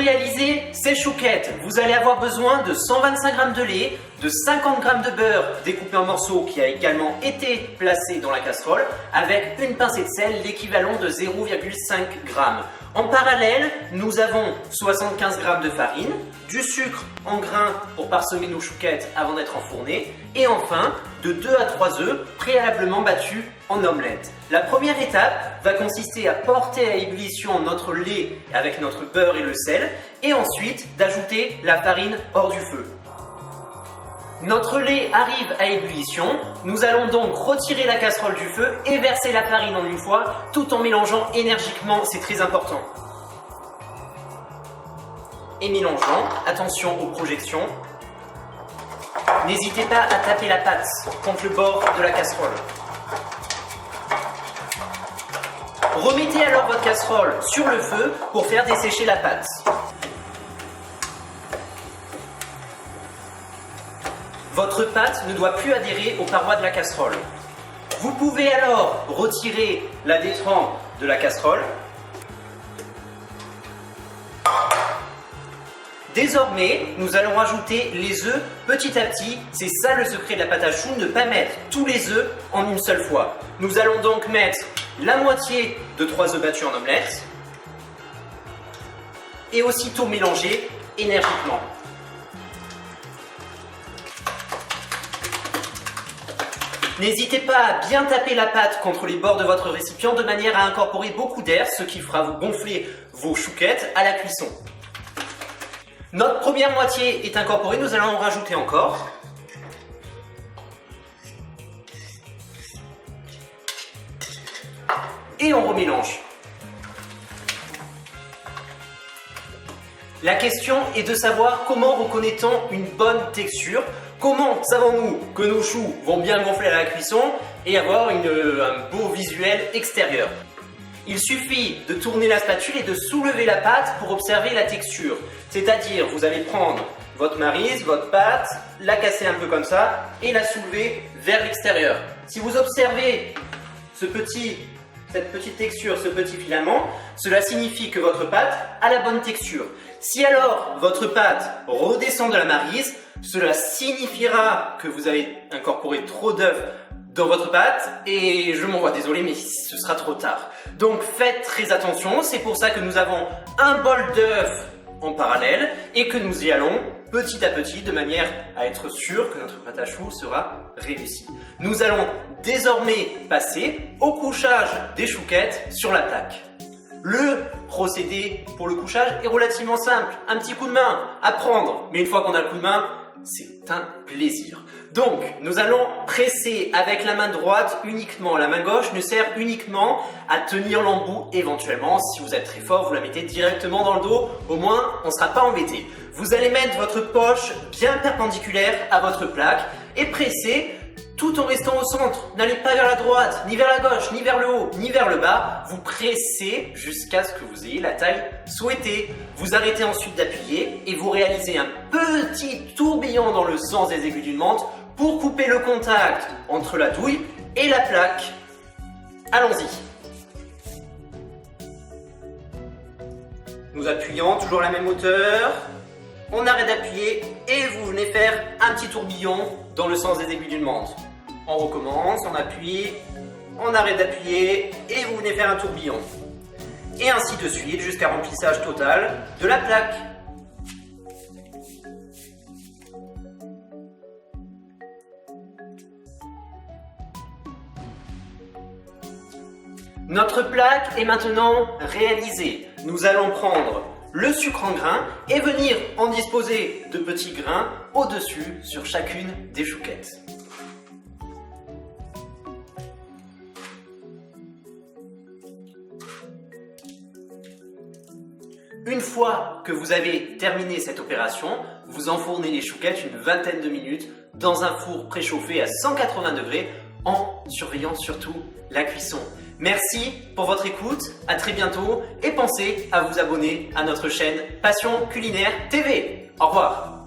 réaliser ces chouquettes, vous allez avoir besoin de 125 g de lait, de 50 g de beurre découpé en morceaux qui a également été placé dans la casserole, avec une pincée de sel, l'équivalent de 0,5 g. En parallèle, nous avons 75 g de farine, du sucre en grains pour parsemer nos chouquettes avant d'être enfournées, et enfin de 2 à 3 œufs préalablement battus en omelette. La première étape va consister à porter à ébullition notre lait avec notre beurre et le sel, et ensuite d'ajouter la farine hors du feu. Notre lait arrive à ébullition, nous allons donc retirer la casserole du feu et verser la farine en une fois, tout en mélangeant énergiquement, c'est très important. Et mélangeant, attention aux projections. N'hésitez pas à taper la pâte contre le bord de la casserole. Remettez alors votre casserole sur le feu pour faire dessécher la pâte. Votre pâte ne doit plus adhérer aux parois de la casserole. Vous pouvez alors retirer la détrempe de la casserole. Désormais, nous allons rajouter les œufs petit à petit. C'est ça le secret de la pâte à choux, ne pas mettre tous les œufs en une seule fois. Nous allons donc mettre la moitié de 3 œufs battus en omelette et aussitôt mélanger énergiquement. N'hésitez pas à bien taper la pâte contre les bords de votre récipient de manière à incorporer beaucoup d'air, ce qui fera vous gonfler vos chouquettes à la cuisson. Notre première moitié est incorporée, nous allons en rajouter encore. Et on remélange. La question est de savoir comment reconnaît-on une bonne texture. Comment savons-nous que nos choux vont bien gonfler à la cuisson et avoir un beau visuel extérieur? Il suffit de tourner la spatule et de soulever la pâte pour observer la texture. C'est-à-dire, vous allez prendre votre maryse, votre pâte, la casser un peu comme ça et la soulever vers l'extérieur. Si vous observez cette petite texture, ce petit filament, cela signifie que votre pâte a la bonne texture. Si alors votre pâte redescend de la maryse, cela signifiera que vous avez incorporé trop d'œufs dans votre pâte et je m'en vois désolé mais ce sera trop tard. Donc faites très attention, c'est pour ça que nous avons un bol d'œufs en parallèle et que nous y allons petit à petit de manière à être sûr que notre pâte à choux sera réussie. Nous allons désormais passer au couchage des chouquettes sur la plaque. Le procédé pour le couchage est relativement simple, un petit coup de main à prendre, mais une fois qu'on a le coup de main, c'est un plaisir. Donc, nous allons presser avec la main droite uniquement. La main gauche ne sert uniquement à tenir l'embout éventuellement. Si vous êtes très fort, vous la mettez directement dans le dos. Au moins, on ne sera pas embêté. Vous allez mettre votre poche bien perpendiculaire à votre plaque et presser tout en restant au centre. N'allez pas vers la droite, ni vers la gauche, ni vers le haut, ni vers le bas. Vous pressez jusqu'à ce que vous ayez la taille souhaitée. Vous arrêtez ensuite d'appuyer et vous réalisez un petit tourbillon dans le sens des aiguilles d'une montre pour couper le contact entre la douille et la plaque. Allons-y. Nous appuyons, toujours à la même hauteur. On arrête d'appuyer et vous venez faire un petit tourbillon dans le sens des aiguilles d'une montre. On recommence, on appuie, on arrête d'appuyer et vous venez faire un tourbillon. Et ainsi de suite jusqu'à remplissage total de la plaque. Notre plaque est maintenant réalisée. Nous allons prendre le sucre en grains et venir en disposer de petits grains au-dessus sur chacune des chouquettes. Une fois que vous avez terminé cette opération, vous enfournez les chouquettes une vingtaine de minutes dans un four préchauffé à 180 degrés en surveillant surtout la cuisson. Merci pour votre écoute, à très bientôt et pensez à vous abonner à notre chaîne Passion Culinaire TV. Au revoir.